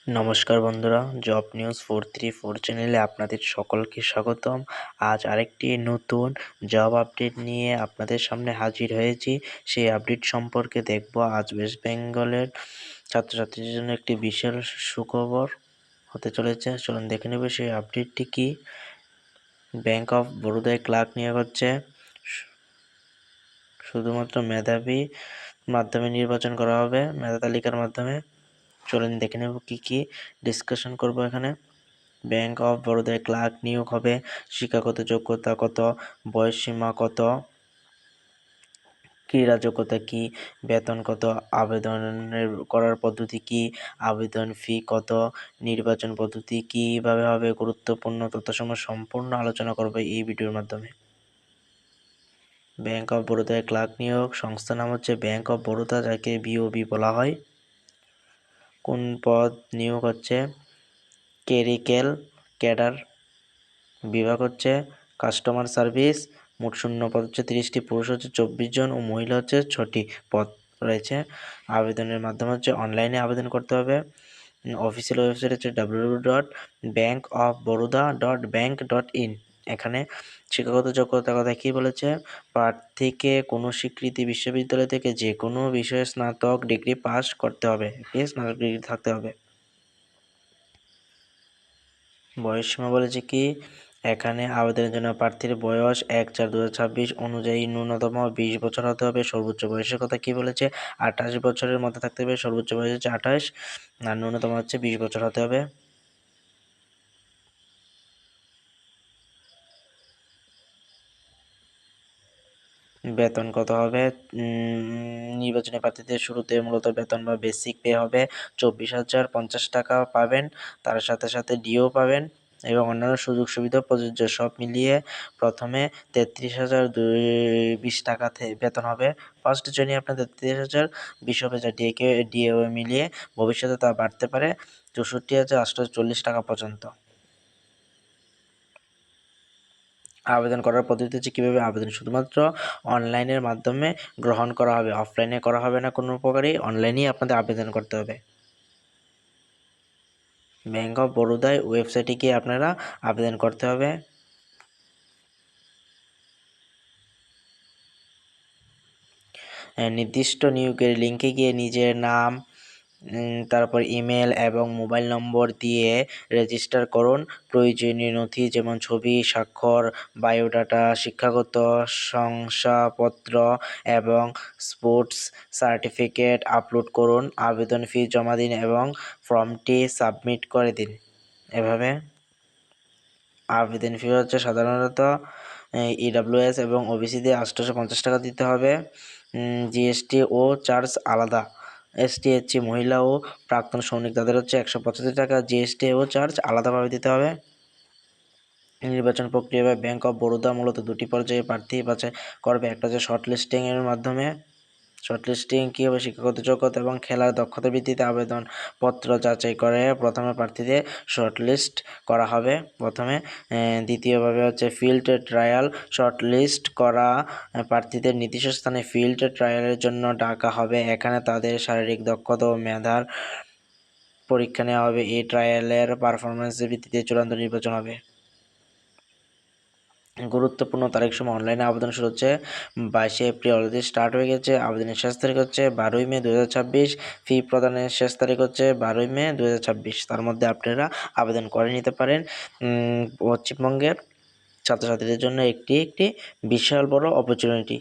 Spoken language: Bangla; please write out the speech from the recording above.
নমস্কার বন্ধুরা, জব নিউজ 434 চ্যানেলে আপনাদের সকলকে স্বাগতম। আজ আরেকটি নতুন জব আপডেট নিয়ে আপনাদের সামনে হাজির হয়েছি। সেই আপডেট সম্পর্কে দেখব। আজ ওয়েস্ট বেঙ্গলের ছাত্রছাত্রীদের জন্য একটি বিশাল সুখবর হতে চলেছে। চলুন দেখে নেব সেই আপডেটটি কি। ব্যাংক অফ বরোদায় ক্লার্ক নিয়োগ হচ্ছে। শুধুমাত্র মেধাবী মাধ্যমে নির্বাচন করা হবে, মেধা তালিকার মাধ্যমে। চলুন দেখে নেব কী কী ডিসকাশন করব এখানে। ব্যাংক অফ বরোদায় ক্লার্ক নিয়োগ হবে। শিক্ষাগত যোগ্যতা কত, বয়সসীমা কত, ক্রীড়া যোগ্যতা কী, বেতন কত, আবেদনের করার পদ্ধতি কী, আবেদন ফি কত, নির্বাচন পদ্ধতি কীভাবে হবে, গুরুত্বপূর্ণ তথ্যসমূহ সম্পূর্ণ আলোচনা করব এই ভিডিওর মাধ্যমে। ব্যাংক অফ বরোদায় ক্লার্ক নিয়োগ, সংস্থার নাম হচ্ছে ব্যাংক অফ বরোদা, যাকে বিওবি বলা হয়। কোন পদ নিয়োগ হচ্ছে? Clerical cadre. বিভাগ হচ্ছে কাস্টমার সার্ভিস। মোট শূন্য পদ হচ্ছে 30টি, পুরুষ হচ্ছে 24 জন ও মহিলা হচ্ছে 6টি পদ রয়েছে। আবেদনের মাধ্যম হচ্ছে অনলাইনে আবেদন করতে হবে। অফিসিয়াল ওয়েবসাইট হচ্ছে www.bankofbaroda.bank.in। এখানে শিক্ষাগত যোগ্যতার কথা কী বলেছে? প্রার্থীকে কোনো স্বীকৃতি বিশ্ববিদ্যালয় থেকে যে কোনো বিষয়ে স্নাতক ডিগ্রি পাস করতে হবে, স্নাতক ডিগ্রি থাকতে হবে। বয়সসীমা বলেছে কি? এখানে আবেদনের জন্য প্রার্থীর বয়স 1/4/2026 অনুযায়ী ন্যূনতম 20 বছর হতে হবে। সর্বোচ্চ বয়সের কথা কি বলেছে? 28 বছরের মধ্যে থাকতে হবে। সর্বোচ্চ বয়স হচ্ছে 28 আর ন্যূনতম হচ্ছে 20 বছর হতে হবে। বেতন কত হবে? নির্বাচনী প্রার্থীদের শুরুতে মূলত বেতন বা বেসিক পে হবে 24,050 টাকা পাবেন। তার সাথে সাথে ডিও পাবেন এবং অন্যান্য সুযোগ সুবিধা প্রযোজ্য। সব মিলিয়ে প্রথমে 33,020 টাকা বেতন হবে। ফার্স্ট শ্রেণী আপনার 33,020 হবে, যা ডিএও মিলিয়ে ভবিষ্যতে তা বাড়তে পারে 64,840 টাকা পর্যন্ত। আবেদন করার পদ্ধতি হচ্ছে কীভাবে আবেদন শুধুমাত্র অনলাইনের মাধ্যমে গ্রহণ করা হবে, অফলাইনে করা হবে না কোনো প্রকারই, অনলাইনেই আপনাদের আবেদন করতে হবে। ব্যাংক অফ বরোদায় ওয়েবসাইটে গিয়ে আপনারা আবেদন করতে হবে। নির্দিষ্ট নিয়োগের লিঙ্কে গিয়ে নিজের নাম, তারপর ইমেল এবং মোবাইল নম্বর দিয়ে রেজিস্টার করুন। প্রয়োজনীয় নথি যেমন ছবি, স্বাক্ষর, বায়োডাটা, শিক্ষাগত শংসাপত্র এবং স্পোর্টস সার্টিফিকেট আপলোড করুন। আবেদন ফি জমা দিন এবং ফর্মটি সাবমিট করে দিন। এভাবে আবেদন ফি হচ্ছে সাধারণত ইডাব্লিউএস এবং ওবিসিদের 850 টাকা দিতে হবে। জিএসটি ও চার্জ আলাদা। এসটি এসসি মহিলা ও প্রাক্তন সৈনিক তাদের হচ্ছে 175 টাকা জিএসটি ও চার্জ আলাদাভাবে দিতে হবে। নির্বাচন প্রক্রিয়া বা ব্যাংক অফ বরোদা মূলত দুটি পর্যায়ে প্রার্থী বাছাই করবে। একটা হচ্ছে শর্টলিস্টিংয়ের মাধ্যমে। শর্টলিস্টিং কী হবে? শিক্ষাগত যোগ্যতা এবং খেলার দক্ষতার ভিত্তিতে আবেদনপত্র যাচাই করে প্রথমে প্রার্থীদের শর্টলিস্ট করা হবে প্রথমে। দ্বিতীয়ভাবে হচ্ছে ফিল্ড ট্রায়াল। শর্টলিস্ট করা প্রার্থীদের নির্দিষ্ট স্থানে ফিল্ড ট্রায়ালের জন্য ডাকা হবে। এখানে তাদের শারীরিক দক্ষতা ও মেধার পরীক্ষা নেওয়া হবে। এই ট্রায়ালের পারফরমেন্সের ভিত্তিতে চূড়ান্ত নির্বাচন হবে। গুরুত্বপূর্ণ তারিখ সময় অনলাইনে আবেদন শুরু হচ্ছে 22 এপ্রিল, অলরেডি স্টার্ট হয়ে গেছে। আবেদনের শেষ তারিখ হচ্ছে 12 মে 2026। ফি প্রদানের শেষ তারিখ হচ্ছে 12 মে 2026। তার মধ্যে আপনারা আবেদন করে নিতে পারেন। পশ্চিমবঙ্গের ছাত্রছাত্রীদের জন্য একটি বিশাল বড় অপরচুনিটি।